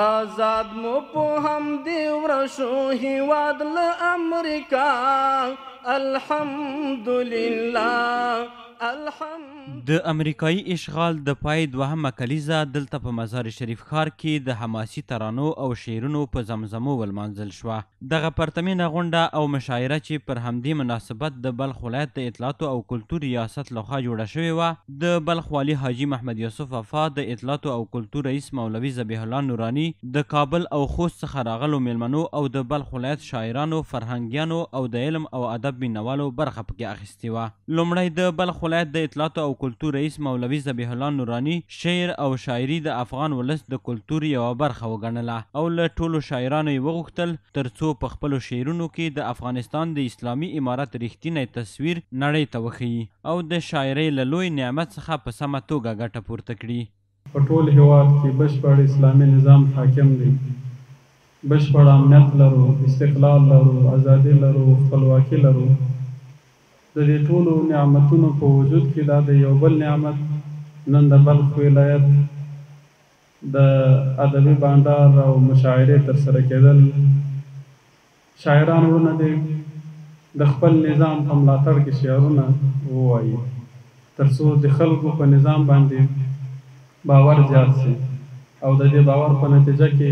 آزاد مو په همدې ورشو هیواد له امریکا الحمدلله د امریکایي اشغال د پای دوهمه کلیزه دلته په مزار شریف ښار کې د حماسي ترانو او شعرونو په زمزمو ولمانځل شوه. دغه پرتمینه غونډه او مشاعره چې پر همدې مناسبت د بلخ ولایت د اطلاعاتو او کلتور ریاست لخوا جوړه شوې وه، د بلخ والي حاجي محمد یوسف وفا، د اطلاعاتو او کلتور رئیس مولوي ذبیح الله نوراني، د کابل او خوست څخه راغلو میلمنو او د بلخ ولایت شاعرانو، فرهنګیانو او د علم او ادب مینوالو برخه پکې اخیستې وه. لومړی د بلخ ولایت د اطلاعاتو او کلتور رئیس مولوي ذبیح الله نوراني شعر او شاعري د افغان ولس د کلتور یوه برخه وګڼله او له ټولو شاعرانو یې وغوښتل ترڅو په خپلو شعرونو کې د افغانستان د اسلامي امارت رښتینی تصویر نړۍ ته وښیي او د شاعرۍ له لوی نعمت څخه په سمه توګه ګټه پورته کړي. په ټول هیواد کې بشپړ اسلامي نظام حاکم دی، بشپړ امنیت لرو، استقلال لرو، ازادي لرو، خپلواکي لرو. د دې ټولو نعمتونو په وجود کې دا د یو بل نعمت نن د بلخ ولایت د ادبي بانډار او مشاعرې ترسره کېدل. شاعران ورونه دې د خپل نظام په ملاتړ کې شعرونه ووایي ترڅو د خلکو په نظام باندې باور زیات شي او د دې باور په نتیجه کې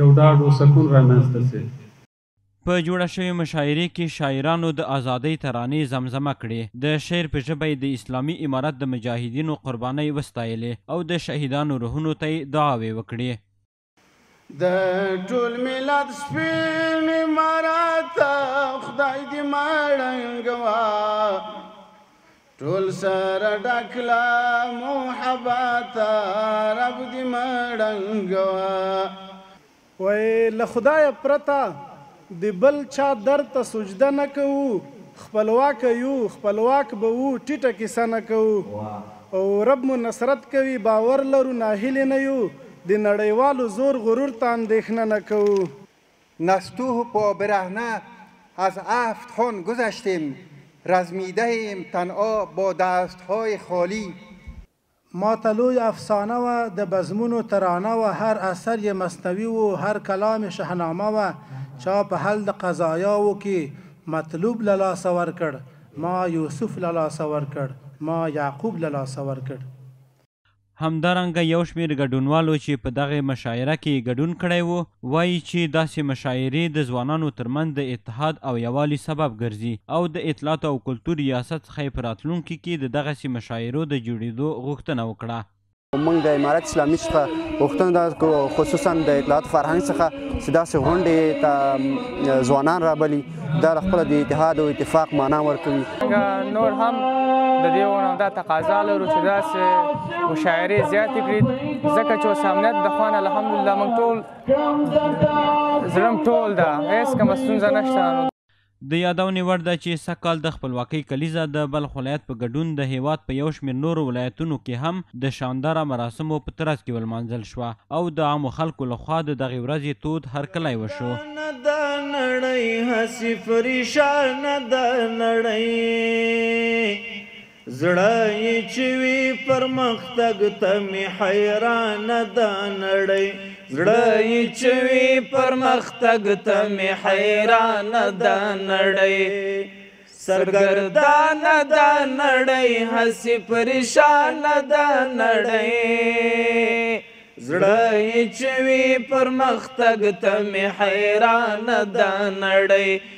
یو ډاډ او سکون رامنځته شي. په جوړه شوې مشاعرې کې شاعرانو د ازادۍ ترانې زمزمه کړې، د شعر په ژبه یې د اسلامي امارت د مجاهدینو قربانۍ وستایلې او د شهیدانو روحونو ته یې دعاوې وکړې. د ټول ملت سپین امارت خدای دې مړنګوا، ټول سره ډکلا محبت رب دې مړنګوا. وای له خدای پرته د بل چا در ته سجده نه کوو، خپلواک یو خپلواک به وو، ټیټه کیسه نه کوو او رب مو نصرت کوي، باور لرو ناهیلې نه یو، د نړیوالو زور غرور ته اندېښنه نه کوو. نستوه پا برهنه از 7 خان گذشتیم، رزمیده ایم تنها با دستهای خالی. ما ته لوی افسانه وه، د بزمونو ترانه وه، هر اثر یې مصنوي و، هر کلام شهنامه وه. چا په حل د قضایاو کې مطلوب له لاسه ورکړ، ما یوسف له لاسه ورکړ، ما یعقوب له لاسه ورکړ. همدارنګه یو شمېر ګډونوالو چې په دغه مشاعره کې ګډون کړی و وایي چې داسې مشاعرې د ځوانانو ترمنځ د اتحاد او یووالي سبب ګرځي او د اطلاعاتو او کلتور ریاست څخه یې په راتلونکي کې د دغسې مشاعرو د جوړېدو غوښتنه وکړه. موږ د امارت اسلامي څخه غوښتنه ده کوو خصوصا د اطلاعات فرهنګ څخه چې داسې غونډې ته ځوانان رابلي، دا خپله د اتحاد او اتفاق معنا ورکوي. نور هم د دې ونه دا تقاضا لرو چې داسې مشاعرې زیاتې کړي، ځکه چې اوس امنیت د خوا نه الحمدلله موږ ټول زړه ټول ده، هېڅ کومه ستونزه نشته. د یادونې وړ ده چې سږکال د خپلواکۍ کلیزه د بلخ ولایت په ګډون د هیواد په یو شمېر نورو ولایتونو کې هم د شانداره مراسمو په ترڅ کې ولمانځل شوه او د عامو خلکو لخوا د دغې ورځې تود هرکلی وشو. د نړۍ هسې پریشانه د نړۍ، زړه یې چې وي پرمختګ ته مې حیرانه د نړۍ، زړه یې چې وي پرمختګ ته مې حیرانه د نړۍ، سرګردانه د نړۍ هسې پریشانه د نړۍ، زړه یې چې وي پرمختګ ته مې حیرانه د نړۍ.